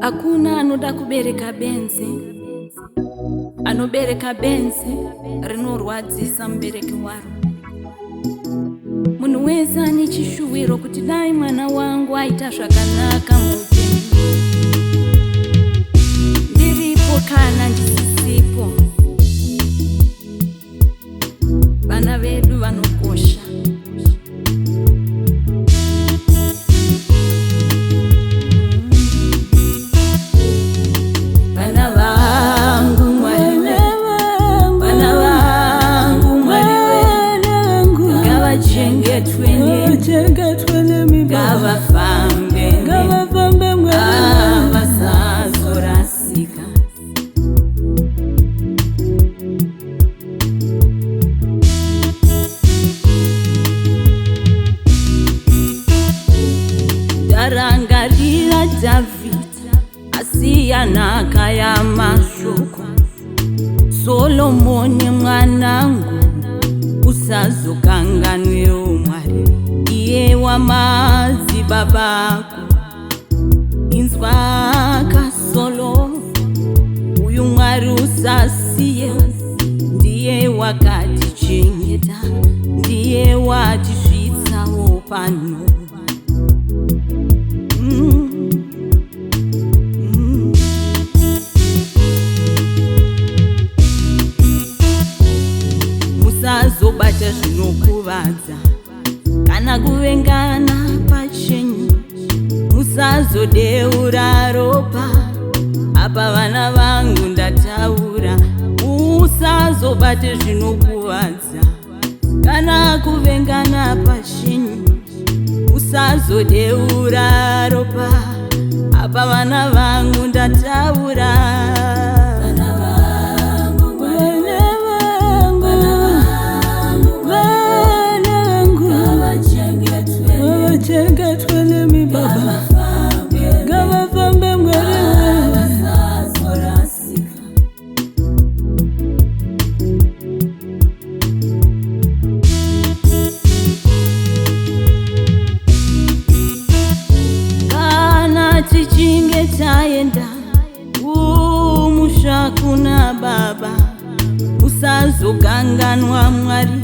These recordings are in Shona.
Hakuna anoda kubereka benzi, anobereka benzi rinorwadzisa mubereki waro. Munhu wese ane chishuwiro kuti dai mwana wangu aita zvakanaka muupenyu. Ndiripo kana ndisisipo, vana vedu vanokosha. Gavafambe vasazorasika. Ndarangarira Davhidhi asiya nhaka yamashoko. Solomoni mwanangu, usazokanganwe umwari, iye wamadzibaba ako. Inzwa kasolo, uyu mwari usasiye. Ndiye wakatichengeta, ndiye watisvitsawo pano. Musazobata zvinokuvadza kana kuvengana pachenyu. Musazodeura ropa, apa vana vangu ndataura. Musazobate zvinokuvadza kana kuvengana pachenyu. Musazodeura ropa, apa vana vangu ndataura. Gavafambe mwari kana tichinge taenda kumusha kuna baba, usazokanganwa mwari,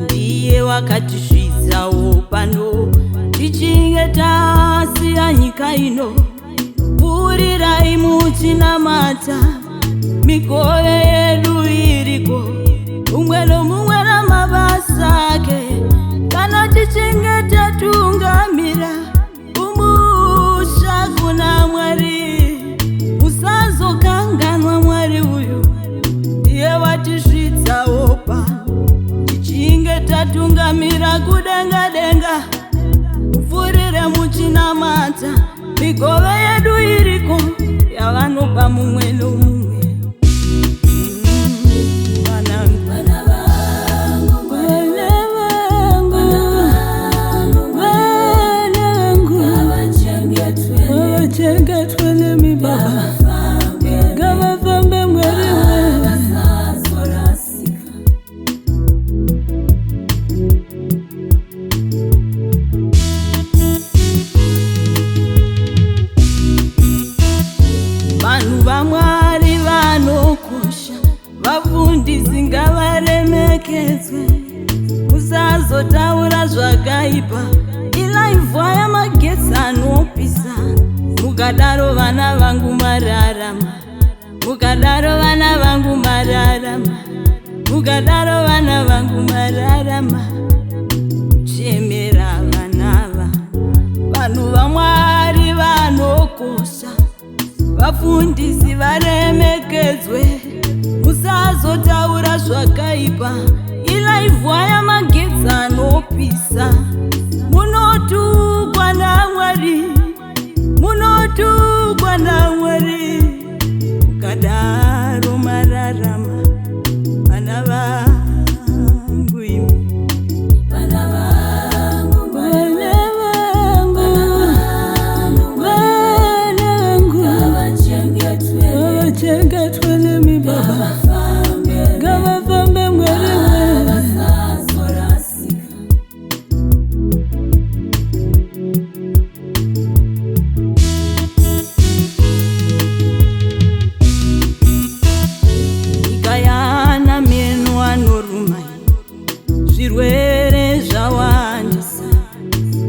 ndiye wakatisvitsawo pano. Tichinge tasiya nyika ino, purirai muchinamata mikove yedu iriko, umwe nomumwe namabasa ake. Kana tichinge tatungamira kumusha kuna mwari, usazokanganwa mwari uyu, ndiye watisvitsawo pano. Tichinge tatungamira kudenga denga, pfurire muchinamata migove yedu iriko, yavanopa mumwe nomumwe. Gavachengetwe nemi baba. Gavafambe mwari vanhu vaMwari vanokosha, vafundisi ngavaremekedzwe. Musazotaura zvakaipa, ilaivha yamagetsi anopisa. Mukadaro vana vangu mararama, mukadaro vana vangu mararama, mukadaro vana vangu mararama. Chemera vanava, vanhu vaMwari vanokosha, vafundisi varemekedzwe. Musazotaura zvakaipa, ilaivha yamagetsi anopisa. Munotukwa naMwari, munotukwa naMwari. Mukadaro mararama, vana vangu imi. zvirwere zvawandisa,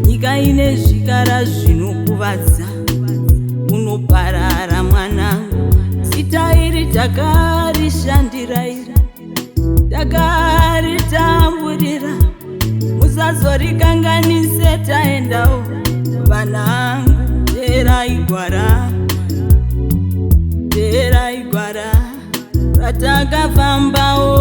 nyika ine zvikara zvinokuvadza, unoparara mwanangu. Zita iri takarishandira iri, takaritamburira, musazorikanganise taendawo. Vanangu teerai gwara, teerai gwara ratakafambawo